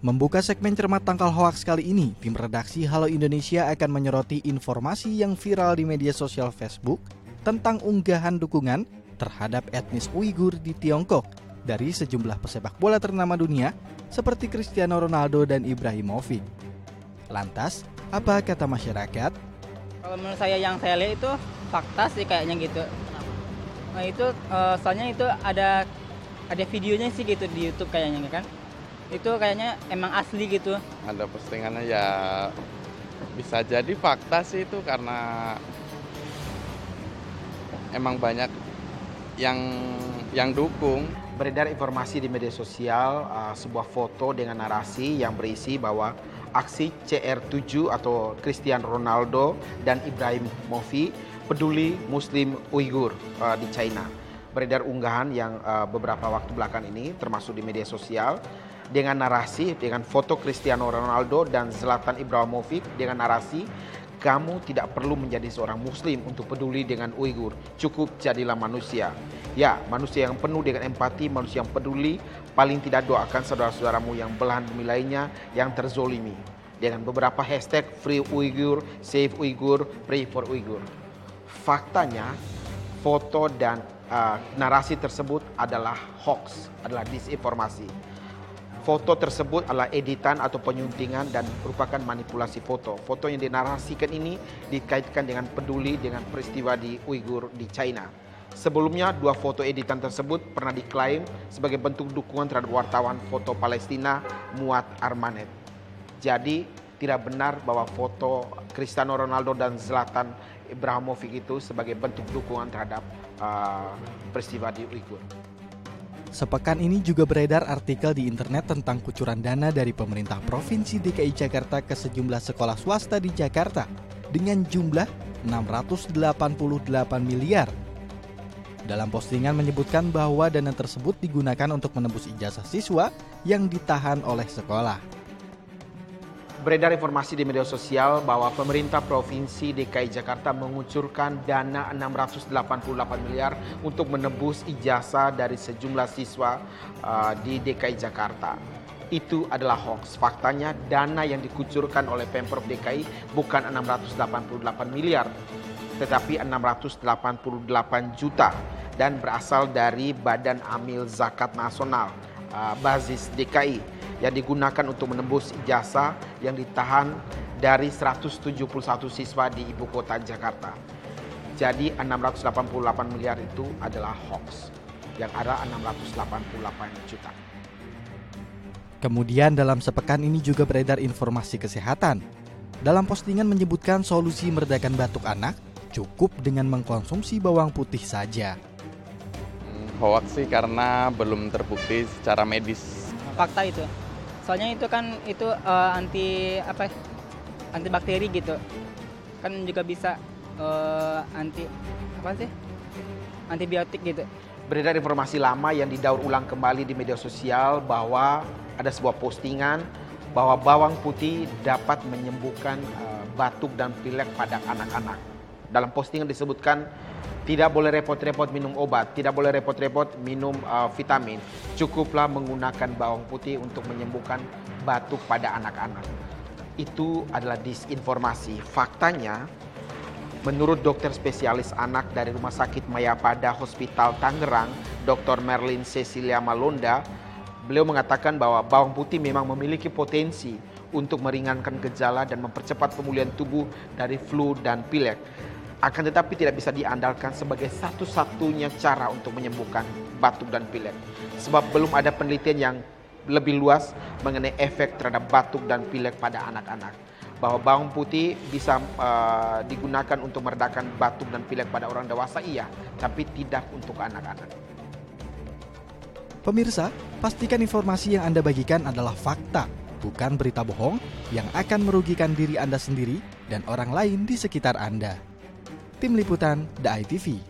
Membuka segmen cermat tangkal hoaks kali ini, tim redaksi Halo Indonesia akan menyoroti informasi yang viral di media sosial Facebook tentang unggahan dukungan terhadap etnis Uighur di Tiongkok dari sejumlah pesepak bola ternama dunia seperti Cristiano Ronaldo dan Ibrahimovic. Lantas, apa kata masyarakat? Kalau menurut saya yang saya lihat itu fakta sih kayaknya gitu. Nah, itu soalnya itu ada videonya sih gitu di YouTube kayaknya kan. Itu kayaknya emang asli gitu. Ada postingannya ya bisa jadi fakta sih itu karena emang banyak yang dukung. Beredar informasi di media sosial sebuah foto dengan narasi yang berisi bahwa aksi CR7 atau Cristiano Ronaldo dan Ibrahimovic peduli Muslim Uighur di China. Beredar unggahan yang beberapa waktu belakang ini termasuk di media sosial dengan narasi dengan foto Cristiano Ronaldo dan Zlatan Ibrahimovic dengan narasi kamu tidak perlu menjadi seorang muslim untuk peduli dengan Uighur, cukup jadilah manusia. Ya, manusia yang penuh dengan empati, manusia yang peduli, paling tidak doakan saudara-saudaramu yang belahan bumi lainnya yang terzolimi. Dengan beberapa hashtag Free Uighur, Save Uighur, Pray for Uighur. Faktanya, foto dan narasi tersebut adalah hoax, adalah disinformasi. Foto tersebut adalah editan atau penyuntingan dan merupakan manipulasi foto. Foto yang dinarasikan ini dikaitkan dengan peduli dengan peristiwa di Uighur di China. Sebelumnya, dua foto editan tersebut pernah diklaim sebagai bentuk dukungan terhadap wartawan foto Palestina Muad Armanet. Jadi, tidak benar bahwa foto Cristiano Ronaldo dan Zlatan Ibrahimovic itu sebagai bentuk dukungan terhadap peristiwa di Uighur. Sepekan ini juga beredar artikel di internet tentang kucuran dana dari pemerintah Provinsi DKI Jakarta ke sejumlah sekolah swasta di Jakarta dengan jumlah 688 miliar. Dalam postingan menyebutkan bahwa dana tersebut digunakan untuk menebus ijazah siswa yang ditahan oleh sekolah. Beredar informasi di media sosial bahwa pemerintah Provinsi DKI Jakarta mengucurkan dana 688 miliar untuk menebus ijazah dari sejumlah siswa di DKI Jakarta. Itu adalah hoax. Faktanya dana yang dikucurkan oleh Pemprov DKI bukan 688 miliar, tetapi 688 juta dan berasal dari Badan Amil Zakat Nasional, Basis DKI, yang digunakan untuk menembus ijazah yang ditahan dari 171 siswa di ibu kota Jakarta. Jadi 688 miliar itu adalah hoax, yang ada 688 juta. Kemudian dalam sepekan ini juga beredar informasi kesehatan. Dalam postingan menyebutkan solusi meredakan batuk anak cukup dengan mengkonsumsi bawang putih saja. Hoax sih karena belum terbukti secara medis. Fakta itu. Soalnya itu kan itu antibakteri gitu. Kan juga bisa antibiotik gitu. Beredar informasi lama yang didaur ulang kembali di media sosial bahwa ada sebuah postingan bahwa bawang putih dapat menyembuhkan batuk dan pilek pada anak-anak. Dalam postingan disebutkan tidak boleh repot-repot minum obat, tidak boleh repot-repot minum vitamin. Cukuplah menggunakan bawang putih untuk menyembuhkan batuk pada anak-anak. Itu adalah disinformasi. Faktanya, menurut dokter spesialis anak dari Rumah Sakit Mayapada Hospital Tangerang, Dr. Merlin Cecilia Malonda, beliau mengatakan bahwa bawang putih memang memiliki potensi untuk meringankan gejala dan mempercepat pemulihan tubuh dari flu dan pilek. Akan tetapi tidak bisa diandalkan sebagai satu-satunya cara untuk menyembuhkan batuk dan pilek. Sebab belum ada penelitian yang lebih luas mengenai efek terhadap batuk dan pilek pada anak-anak. Bahwa bawang putih bisa digunakan untuk meredakan batuk dan pilek pada orang dewasa, iya, tapi tidak untuk anak-anak. Pemirsa, pastikan informasi yang Anda bagikan adalah fakta, bukan berita bohong yang akan merugikan diri Anda sendiri dan orang lain di sekitar Anda. Tim Liputan, The ITV.